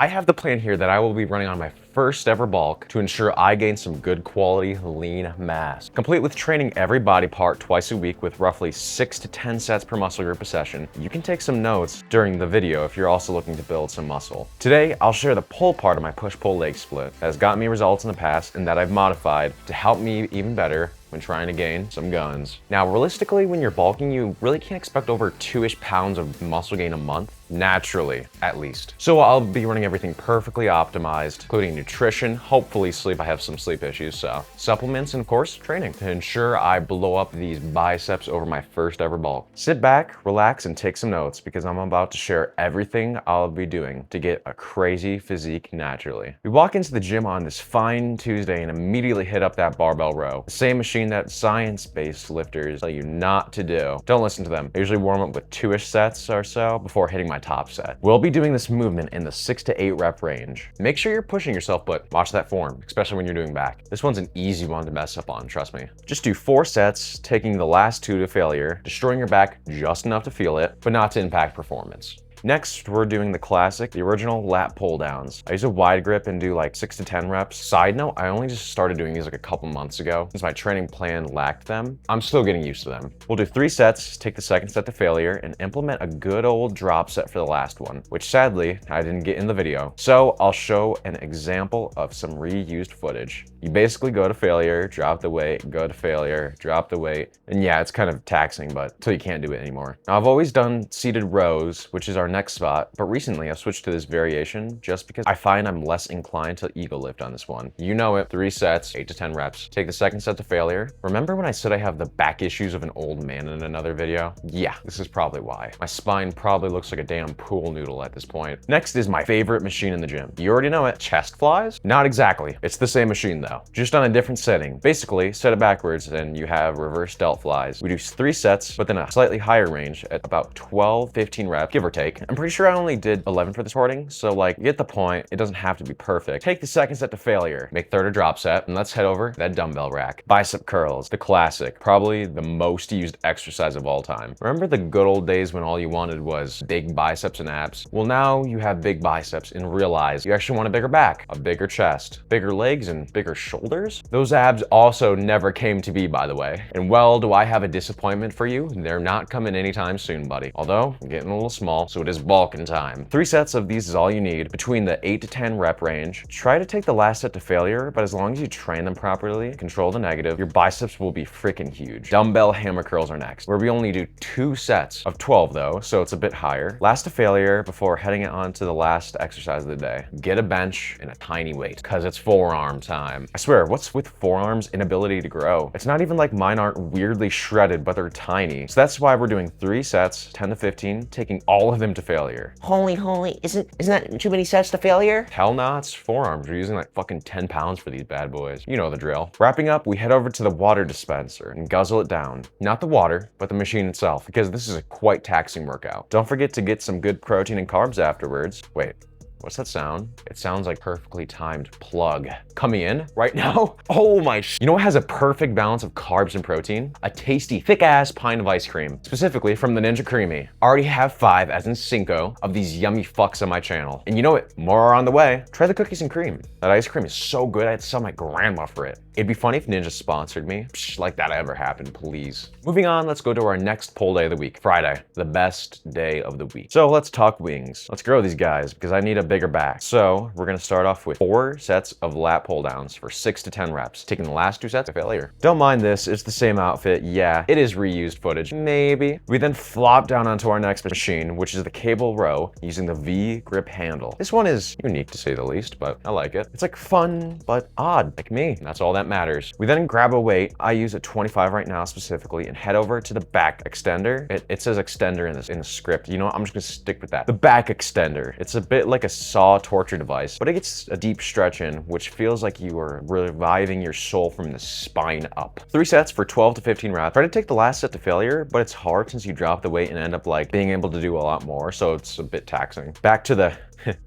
I have the plan here that I will be running on my first ever bulk to ensure I gain some good quality lean mass. Complete with training every body part twice a week with roughly 6 to 10 sets per muscle group a session. You can take some notes during the video if you're also looking to build some muscle. Today, I'll share the pull part of my push-pull leg split that has gotten me results in the past and that I've modified to help me even better when trying to gain some guns. Now, realistically, when you're bulking, you really can't expect over 2-ish pounds of muscle gain a month, naturally, at least. So I'll be running everything perfectly optimized, including nutrition, hopefully sleep. I have some sleep issues, so supplements, and of course, training to ensure I blow up these biceps over my first ever bulk. Sit back, relax, and take some notes because I'm about to share everything I'll be doing to get a crazy physique naturally. We walk into the gym on this fine Tuesday and immediately hit up that barbell row, the same machine that science-based lifters tell you not to do. Don't listen to them. I usually warm up with 2-ish sets or so before hitting my top set. We'll be doing this movement in the 6 to 8 rep range. Make sure you're pushing yourself, but watch that form, especially when you're doing back. This one's an easy one to mess up on, trust me. Just do 4 sets, taking the last 2 to failure, destroying your back just enough to feel it, but not to impact performance. Next, we're doing the classic, the original lat pull downs. I use a wide grip and do like 6 to 10 reps. Side note, I only just started doing these like a couple months ago since my training plan lacked them. I'm still getting used to them. We'll do 3 sets, take the second set to failure, and implement a good old drop set for the last one, which sadly, I didn't get in the video. So I'll show an example of some reused footage. You basically go to failure, drop the weight, go to failure, drop the weight, and yeah, it's kind of taxing, but until you can't do it anymore. Now, I've always done seated rows, which is our next spot, but recently I've switched to this variation just because I find I'm less inclined to ego lift on this one. You know it, 3 sets, 8 to 10 reps. Take the second set to failure. Remember when I said I have the back issues of an old man in another video? Yeah, this is probably why. My spine probably looks like a damn pool noodle at this point. Next is my favorite machine in the gym. You already know it, chest flies? Not exactly. It's the same machine though, just on a different setting. Basically, set it backwards and you have reverse delt flies. We do 3 sets, but then a slightly higher range at about 12, 15 reps, give or take. I'm pretty sure I only did 11 for this recording, so like, you get the point. It doesn't have to be perfect. Take the second set to failure, make third a drop set, and let's head over to that dumbbell rack. Bicep curls, the classic, probably the most used exercise of all time. Remember the good old days when all you wanted was big biceps and abs? Well, now you have big biceps and realize you actually want a bigger back, a bigger chest, bigger legs, and bigger shoulders. Those abs also never came to be, by the way. And well, do I have a disappointment for you? They're not coming anytime soon, buddy. Although, I'm getting a little small, so it is bulking time. 3 sets of these is all you need between the 8 to 10 rep range. Try to take the last set to failure, but as long as you train them properly, control the negative, your biceps will be freaking huge. Dumbbell hammer curls are next, where we only do 2 sets of 12 though, so it's a bit higher. Last to failure before heading it on to the last exercise of the day. Get a bench and a tiny weight, cause it's forearm time. I swear, what's with forearms' inability to grow? It's not even like mine aren't weirdly shredded, but they're tiny. So that's why we're doing 3 sets, 10 to 15, taking all of them to failure. Holy, isn't that too many sets to failure? Hell nah, it's forearms. We're using like fucking 10 pounds for these bad boys. You know the drill. Wrapping up, we head over to the water dispenser and guzzle it down. Not the water, but the machine itself, because this is a quite taxing workout. Don't forget to get some good protein and carbs afterwards. Wait. What's that sound? It sounds like perfectly timed plug. Coming in right now? Oh my You know what has a perfect balance of carbs and protein? A tasty, thick-ass pint of ice cream. Specifically from the Ninja Creamy. I already have 5, as in cinco, of these yummy fucks on my channel. And you know what? More are on the way. Try the cookies and cream. That ice cream is so good, I'd sell my grandma for it. It'd be funny if Ninja sponsored me. Psh, like that ever happened, please. Moving on, let's go to our next pull day of the week. Friday, the best day of the week. So let's talk wings. Let's grow these guys because I need a bigger back. So we're gonna start off with 4 sets of lat pull downs for 6 to 10 reps, taking the last 2 sets to failure. Don't mind this, it's the same outfit. Yeah, it is reused footage, maybe. We then flop down onto our next machine, which is the cable row using the V grip handle. This one is unique to say the least, but I like it. It's like fun, but odd, like me. And that's all that matters. We then grab a weight. I use a 25 right now specifically and head over to the back extender. It says extender in the script. You know what? I'm just gonna stick with that. The back extender. It's a bit like a saw torture device, but it gets a deep stretch in, which feels like you are reviving your soul from the spine up. 3 sets for 12 to 15 reps. Try to take the last set to failure, but it's hard since you drop the weight and end up like being able to do a lot more, so it's a bit taxing. Back to the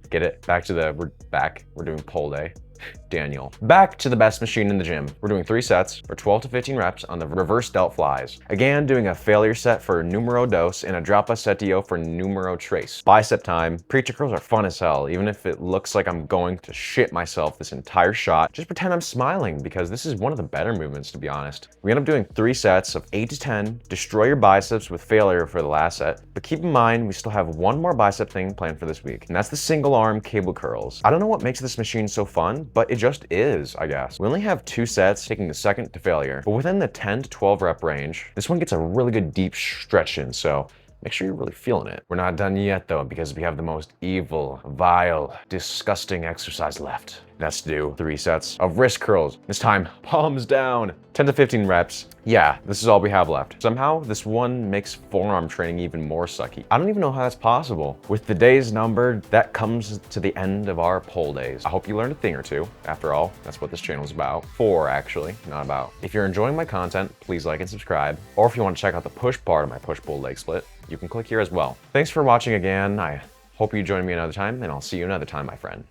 get it? Back to the we're doing pull day. Daniel. Back to the best machine in the gym. We're doing 3 sets for 12 to 15 reps on the reverse delt flies. Again, doing a failure set for numero dos and a drop setio for numero tres. Bicep time. Preacher curls are fun as hell. Even if it looks like I'm going to shit myself this entire shot, just pretend I'm smiling because this is one of the better movements, to be honest. We end up doing 3 sets of 8 to 10. Destroy your biceps with failure for the last set. But keep in mind, we still have one more bicep thing planned for this week, and that's the single arm cable curls. I don't know what makes this machine so fun, but it just is, I guess. We only have 2 sets, taking the second to failure, but within the 10 to 12 rep range, this one gets a really good deep stretch in, so make sure you're really feeling it. We're not done yet though, because we have the most evil, vile, disgusting exercise left. That's to do 3 sets of wrist curls. This time, palms down. 10 to 15 reps. Yeah, this is all we have left. Somehow, this one makes forearm training even more sucky. I don't even know how that's possible. With the days numbered, that comes to the end of our poll days. I hope you learned a thing or two. After all, that's what this channel is about. For, actually, not about. If you're enjoying my content, please like and subscribe. Or if you want to check out the push part of my push-pull leg split, you can click here as well. Thanks for watching again. I hope you join me another time, and I'll see you another time, my friend.